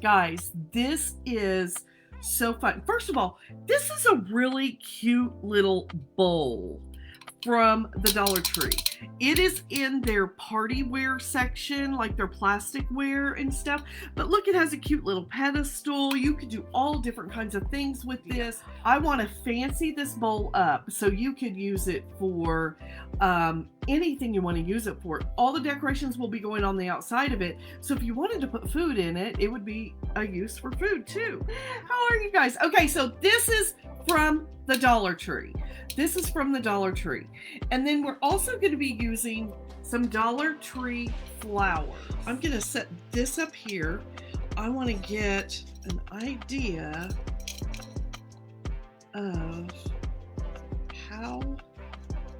Guys, this is so fun. First of all, this is a really cute little bowl from the Dollar Tree. It is in their party wear section, like their plastic wear and stuff. But look, it has a cute little pedestal. You could do all different kinds of things with this. I want to fancy this bowl up so you could use it for anything you want to use it for. All the decorations will be going on the outside of it. So if you wanted to put food in it, it would be a use for food too. How are you guys? Okay, so this is from the Dollar Tree. This is from the Dollar Tree. And then we're also going to be using some Dollar Tree flowers. I'm going to set this up here. I want to get an idea of how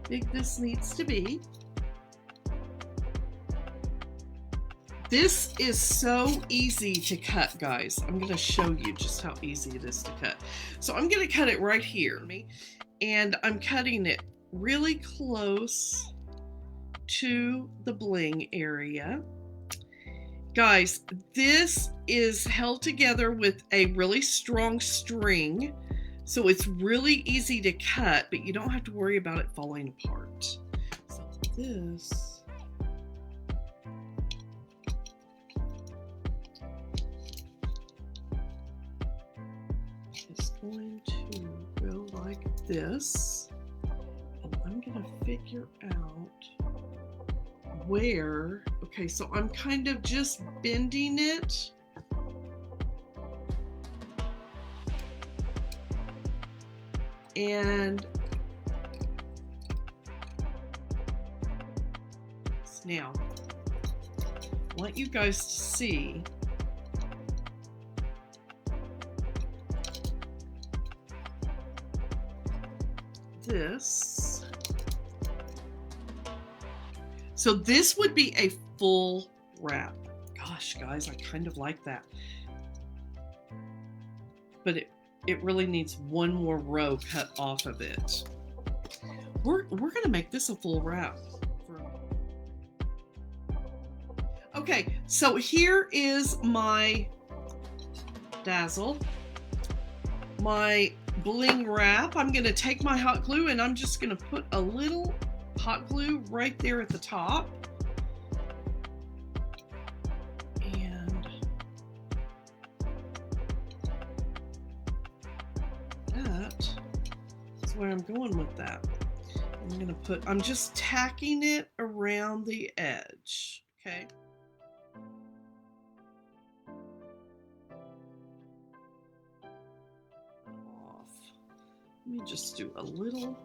big this needs to be. This is so easy to cut, guys. I'm going to show you just how easy it is to cut. So I'm going to cut it right here. And I'm cutting it really close to the bling area. Guys, this is held together with a really strong string. So it's really easy to cut, but you don't have to worry about it falling apart. So this is going to go like this, and I'm gonna figure out where. Okay, so I'm kind of just bending it, and now I want you guys to see this. So this would be a full wrap. Gosh, guys, I kind of like that. But it really needs one more row cut off of it. We're gonna make this a full wrap. Okay, so here is my dazzle, my bling wrap. I'm going to take my hot glue and I'm just going to put a little hot glue right there at the top. And that is where I'm going with that. I'm just tacking it around the edge, okay? Let me just do a little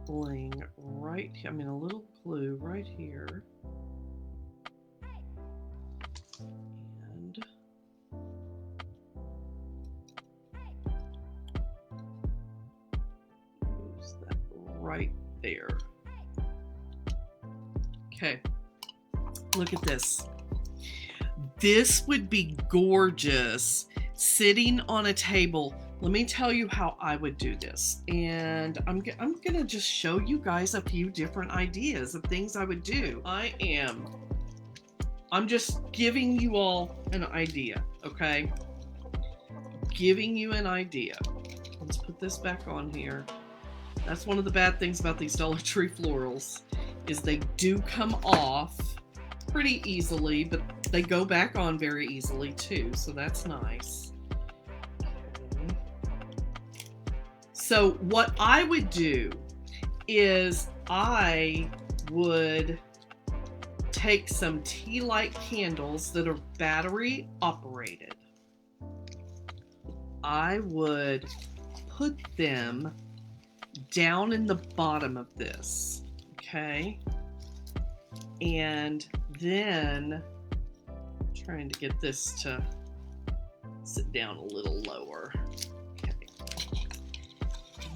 bling right here. A little glue right here. And use that right there. Okay, look at this. This would be gorgeous sitting on a table. Let me tell you how I would do this. And I'm gonna just show you guys a few different ideas of things I would do. I'm just giving you all an idea, okay? Giving you an idea. Let's put this back on here. That's one of the bad things about these Dollar Tree florals, is they do come off pretty easily, but they go back on very easily too, so that's nice. So what I would do is I would take some tea light candles that are battery operated. I would put them down in the bottom of this, okay? And then I'm trying to get this to sit down a little lower.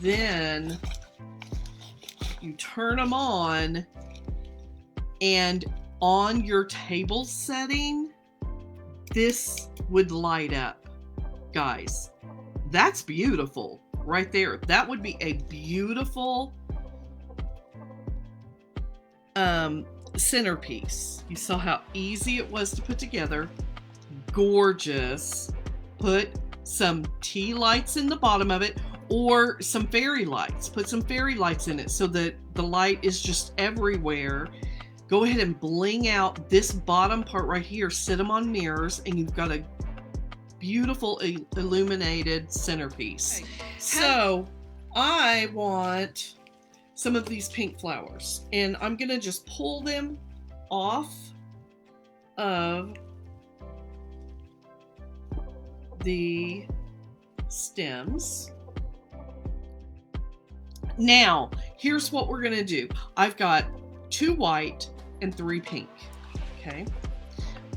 Then you turn them on, and on your table setting, this would light up. Guys, that's beautiful right there. That would be a beautiful centerpiece. You saw how easy it was to put together. gorgeous. Put some tea lights in the bottom of it, or some fairy lights. Put some fairy lights in it so that the light is just everywhere. Go ahead and bling out this bottom part right here. Sit them on mirrors, and you've got a beautiful illuminated centerpiece. Okay. So I want some of these pink flowers, and I'm gonna just pull them off of the stems. Now, here's what we're gonna do. I've got 2 white and 3 pink, okay?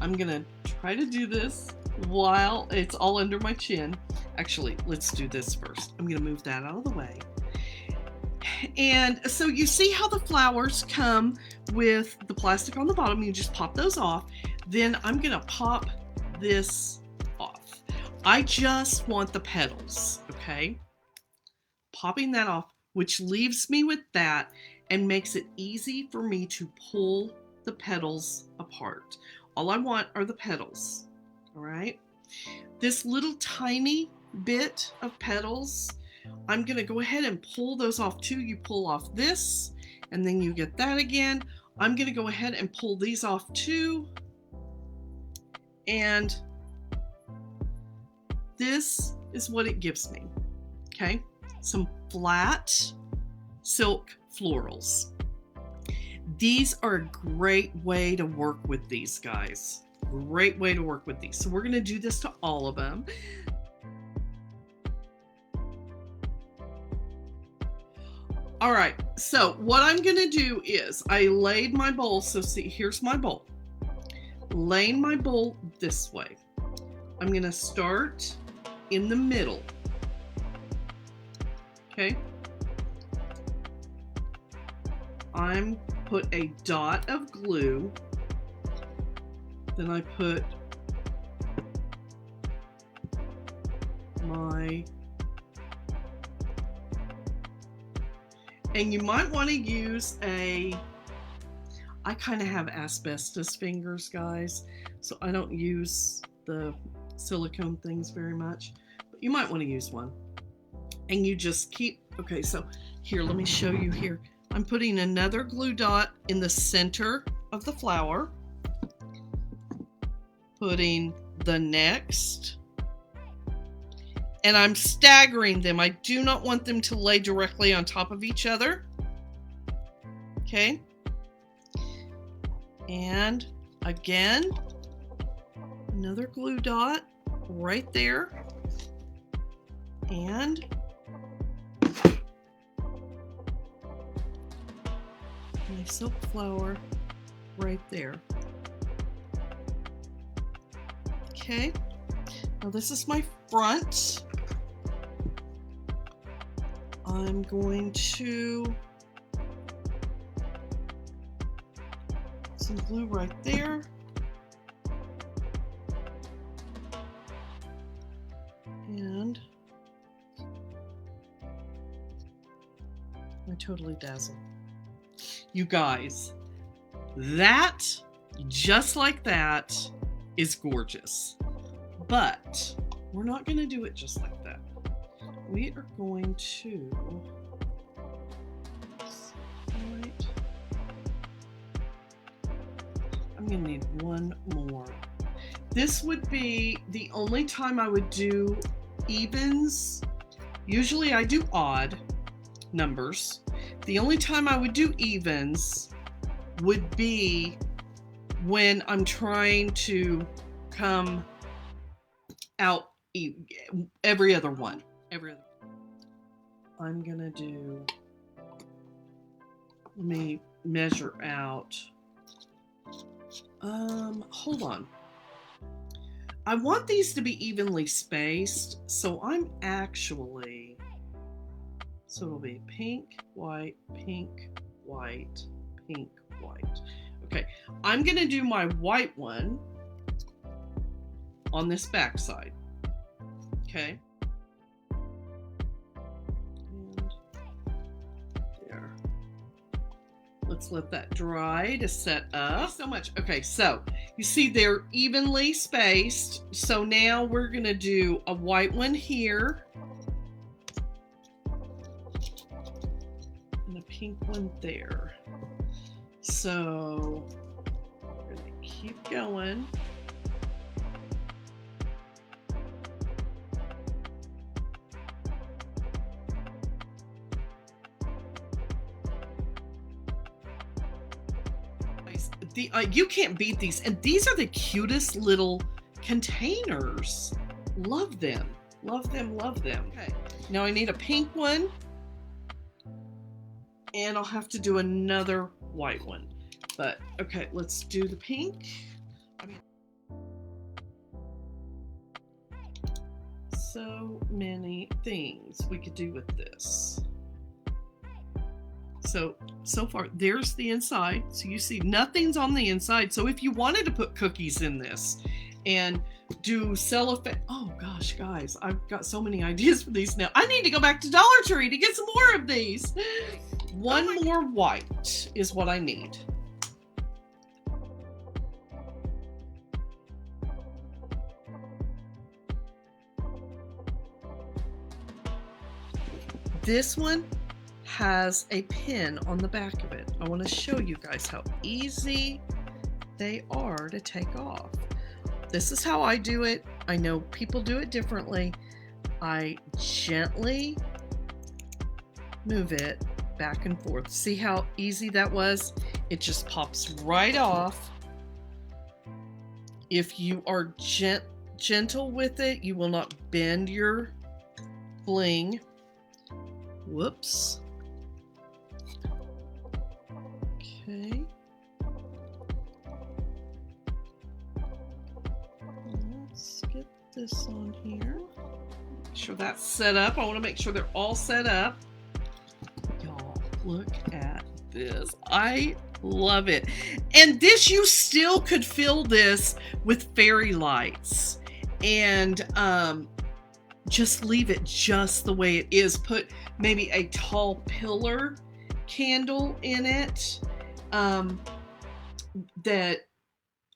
I'm gonna try to do this while it's all under my chin. Actually, let's do this first. I'm gonna move that out of the way. And so you see how the flowers come with the plastic on the bottom. You just pop those off. Then I'm gonna pop this off. I just want the petals, okay? Popping that off, which leaves me with that and makes it easy for me to pull the petals apart. All I want are the petals, all right? This little tiny bit of petals, I'm gonna go ahead and pull those off too. You pull off this, and then you get that again. I'm gonna go ahead and pull these off too. And this is what it gives me, okay? Some flat silk florals. These are a great way to work with these, guys. Great way to work with these. So we're gonna do this to all of them. All right, so what I'm gonna do is I laid my bowl, so see, here's my bowl. Laying my bowl this way. I'm gonna start in the middle, okay? I'm put a dot of glue, then I put my, and you might want to use I kind of have asbestos fingers, guys, so I don't use the silicone things very much, but you might want to use one. And you just keep, okay, so here, let me show you here. I'm putting another glue dot in the center of the flower, putting the next, and I'm staggering them. I do not want them to lay directly on top of each other. Okay. And again, another glue dot right there. And my silk flower right there. Okay. Now this is my front. I'm going to some glue right there. And my Totally Dazzled. You guys, that, just like that, is gorgeous. But we're not going to do it just like that. We are going to, I'm going to need one more. This would be the only time I would do evens. Usually I do odd numbers. The only time I would do evens would be when I'm trying to come out every other one. I'm gonna do, let me measure out. Hold on. I want these to be evenly spaced, so I'm actually, so it'll be pink, white, pink, white, pink, white. Okay, I'm gonna do my white one on this back side. Okay. And there. Let's let that dry to set up. So much. Okay, so you see they're evenly spaced. So now we're gonna do a white one here. And a pink one there. So we're gonna keep going. You can't beat these, and these are the cutest little containers. Love them, love them, love them. Okay, now I need a pink one, and I'll have to do another white one. But okay, let's do the pink. So many things we could do with this. So far, there's the inside. So you see nothing's on the inside. So if you wanted to put cookies in this and do cellophane, oh gosh, guys, I've got so many ideas for these now. I need to go back to Dollar Tree to get some more of these. One more white is what I need. This one has a pin on the back of it. I want to show you guys how easy they are to take off. This is how I do it. I know people do it differently. I gently move it back and forth. See how easy that was? It just pops right off. If you are gentle with it, you will not bend your bling. Whoops. Okay. Let's get this on here. Make sure that's set up. I want to make sure they're all set up. Y'all, look at this. I love it. And this, you still could fill this with fairy lights and just leave it just the way it is. Put maybe a tall pillar candle in it that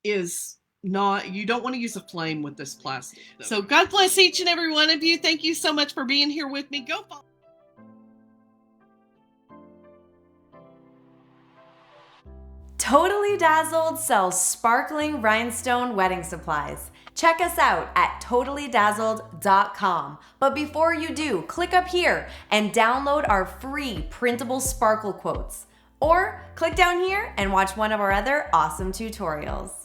is not, you don't want to use a flame with this plastic. So God bless each and every one of you. Thank you so much for being here with me. Go follow. Totally Dazzled sells sparkling rhinestone wedding supplies. Check us out at totallydazzled.com. But before you do, click up here and download our free Printable Sparkle Quotes. Or click down here and watch one of our other awesome tutorials.